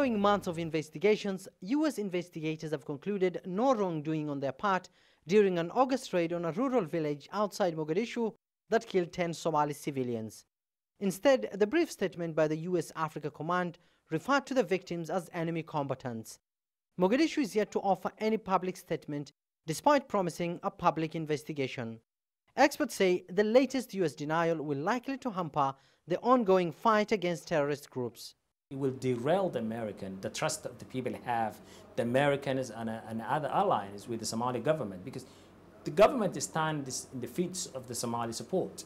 Following months of investigations, U.S. investigators have concluded no wrongdoing on their part during an August raid on a rural village outside Mogadishu that killed 10 Somali civilians. Instead, the brief statement by the U.S. Africa Command referred to the victims as enemy combatants. Mogadishu is yet to offer any public statement despite promising a public investigation. Experts say the latest U.S. denial will likely to hamper the ongoing fight against terrorist groups. It will derail the trust that the people have, the Americans and other allies with the Somali government, because the government stands in the feet of the Somali support.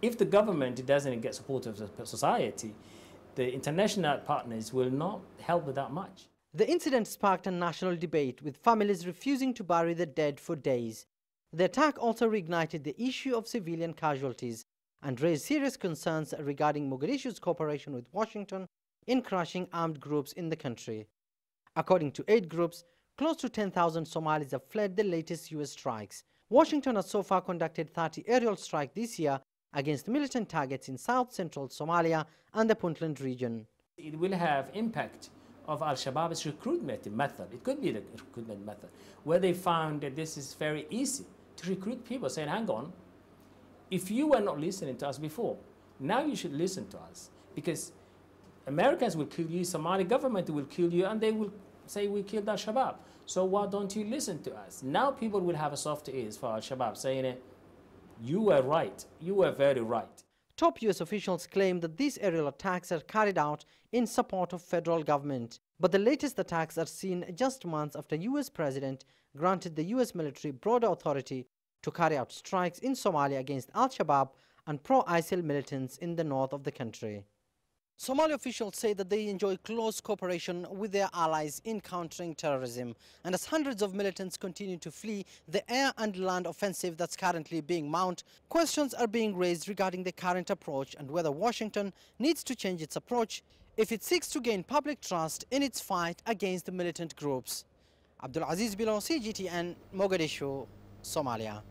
If the government doesn't get support of the society, the international partners will not help with that much. The incident sparked a national debate, with families refusing to bury the dead for days. The attack also reignited the issue of civilian casualties and raised serious concerns regarding Mogadishu's cooperation with Washington in crushing armed groups in the country. According to aid groups, close to 10,000 Somalis have fled the latest U.S. strikes. Washington has so far conducted 30 aerial strikes this year against militant targets in south-central Somalia and the Puntland region. It will have impact of Al-Shabaab's recruitment method. It could be the recruitment method, where they found that this is very easy to recruit people, saying, hang on, if you were not listening to us before, now you should listen to us, because Americans will kill you, Somali government will kill you, and they will say we killed Al-Shabaab. So why don't you listen to us? Now people will have a soft ears for Al-Shabaab, saying, you were right, you were very right. Top U.S. officials claim that these aerial attacks are carried out in support of federal government. But the latest attacks are seen just months after U.S. President granted the U.S. military broader authority to carry out strikes in Somalia against Al-Shabaab and pro-ISIL militants in the north of the country. Somali officials say that they enjoy close cooperation with their allies in countering terrorism. And as hundreds of militants continue to flee the air and land offensive that's currently being mounted, questions are being raised regarding the current approach and whether Washington needs to change its approach if it seeks to gain public trust in its fight against the militant groups. Abdulaziz, Billow, CGTN, Mogadishu, Somalia.